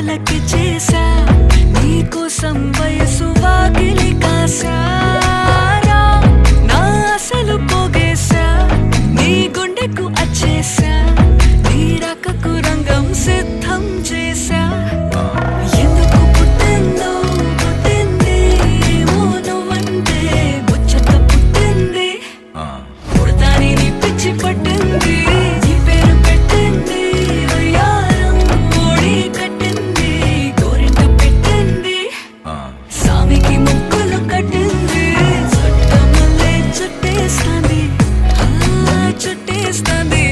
కళ్ళకి చేసా నీకోసం వయసు వాకిలి కాసారా నా అసలు పోగేశా నీ గుండెకు అచ్చేసా నీ రకకు రంగం సిద్ధం చేసా ఎందుకు పుట్టిందో పుట్టింది ఏమో నువ్వంటే ముచ్చట పుట్టింది పుడతాని నీ పిచ్చి పట్టింది నీ పేరు పెట్టింది వయ్యారం ఓడి కట్టింది గోరింట పెట్టింది సామికి ముక్కులు కట్టింది చుట్టమల్లే చుట్టేస్తాంది చుట్టేస్తాంది